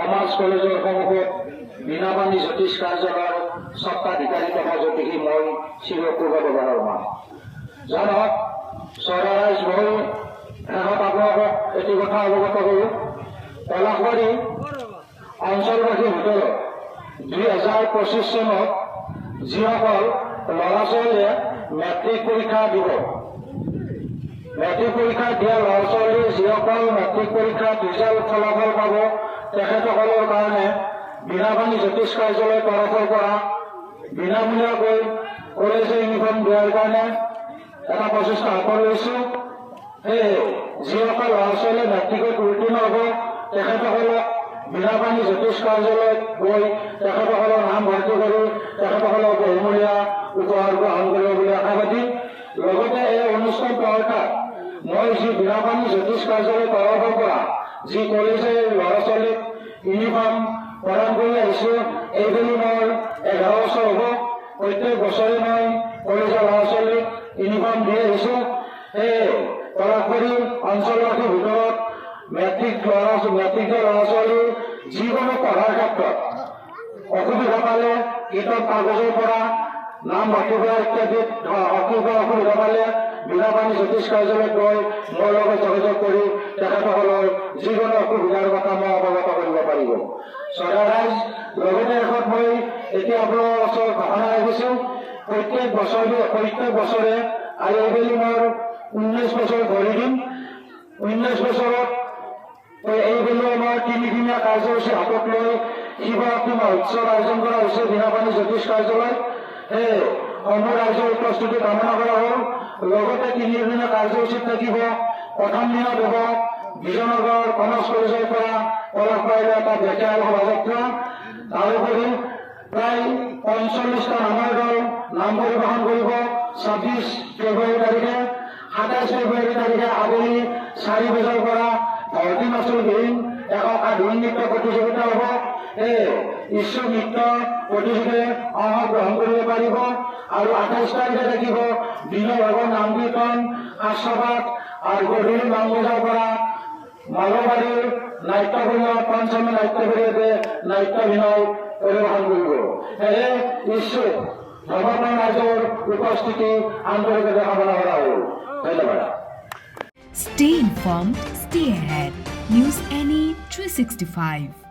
Commerce কলেজৰ সন্মুখত বীণাপাণি জ্যোতিষ কাৰ্যালয়ৰ স্বত্বাধিকাৰী তথা জ্যোতিষী মই চিৰপূৰ্ব ব্যৱহাৰ জানক চৰাইজ মই শেষত আপোনালোকক এটি কথা অৱগত কৰোঁ। পলাশবাৰী অঞ্চলবাসীৰ ভিতৰত 2025 চনত যিসকল ল'ৰা ছোৱালীয়ে মেট্ৰিক পৰীক্ষা দিব, মেট্ৰিক পৰীক্ষা দিয়া ল'ৰা ছোৱালী যিসকল মেট্ৰিক পৰীক্ষাত ৰিজাল্ট ফলাফল পাব তেখেতসকলৰ কাৰণে বীণাপাণি জ্যোতিষ কাৰ্যালয়ৰ তৰফৰ পৰা বিনামূলীয়াকৈ কলেজৰ ইউনিফৰ্ম দিয়াৰ কাৰণে এটা প্ৰচেষ্টা হাতত লৈছোঁ। সেয়ে যিসকল ল'ৰা ছোৱালীয়ে মেট্ৰিকত উত্তীৰ্ণ হ'ব তেখেতসকলক বীণাপাণি জ্যোতিষ কাৰ্যালয়ত গৈ তেখেতসকলৰ নাম ভৰ্তি কৰি তেখেতসকলক বহুমূলীয়া উপহাৰ গ্ৰহণ কৰিব বুলি আশাবাদী। লগতে এই অনুষ্ঠান অৰ্থাৎ মই যি বীণাপাণি জ্যোতিষ কাৰ্যালয়ৰ তৰফৰ পৰা যি কলেজৰ ল'ৰা ছোৱালীক ইউনিফৰ্ম প্ৰদান কৰি আহিছোঁ, এইবেলি মোৰ 11 বছৰ হ'ব। প্ৰত্যেক বছৰে মই কলেজৰ ল'ৰা ছোৱালীক ইউনিফৰ্ম দি আহিছোঁ। সেয়ে পলাশবাৰী অঞ্চলবাসীৰ ভিতৰত মেট্ৰিক দিয়া ল'ৰা ছোৱালীৰ যিকোনো পঢ়াৰ ক্ষেত্ৰত অসুবিধা পালে, কিতাপ কাগজৰ পৰা নাম ভৰ্তি কৰা ইত্যাদিত অসুবিধা পালে বীণাপাণি জ্যোতিষ কাৰ্যালয়ত গৈ মোৰ লগত যোগাযোগ কৰি তেখেতসকলৰ যিকোনো অসুবিধাৰ কথা মই অৱগত কৰিব পাৰিব। চৰাইজ লগতে শেষত মই এতিয়া আপোনালোকৰ ওচৰত ঘোষণা ৰাখিছোঁ, প্ৰত্যেক বছৰে আৰু এইবেলি মোৰ 19 বছৰ ভৰি দিম। 19 বছৰত এইবেলি আমাৰ 3দিনীয়া কাৰ্যসূচী হাতত লৈ শিৱৰাত্ৰি মহোৎসৱ আয়োজন কৰা হৈছে বীণাপাণি জ্যোতিষ কাৰ্যালয়ত। সেয়ে সমূহ ৰাইজৰ উপস্থিতি কামনা কৰা হ'ল। লগতে 3দিনীয়া কাৰ্যসূচীত থাকিব প্ৰথম দিনত হ'ব বিজয়নগৰ কমাৰ্চ কলেজৰ পৰা পলাশবাৰীলৈ এটা ডেকা শোভাযাত্ৰা। তাৰোপৰি প্ৰায় 45টা নামৰ দল নাম পৰিবেশন কৰিব 26 ফেব্ৰুৱাৰী তাৰিখে। 27 ফেব্ৰুৱাৰী তাৰিখে আবেলি 4 বজাৰ পৰা ভৰ্তি মাচুলবিহীন একক আধুনিক নৃত্য প্ৰতিযোগিতা হ'ব। এই ইচ্ছুক নৃত্য প্ৰতিযোগীয়ে অংশগ্ৰহণ কৰিব পাৰিব। আৰু 28 তাৰিখে থাকিব দিনভাগৰ নাম কীৰ্তন, আশ্ৰবাদ আৰু গধূলি নাম বজাৰ পৰা মালবাৰীৰ নাট্যকৰ্মীয় পঞ্চমী নাট্যকৰ্মীয়ে নাট্যাভিনয় পৰিৱেশন কৰিব। সেয়ে ইচ্ছুক ধৰ্মপ্ৰাণ ৰাইজৰ উপস্থিতি আন্তৰিকতাৰে কামনা কৰা হ'ল। ধন্যবাদ। Stay informed, stay ahead. News NE 365.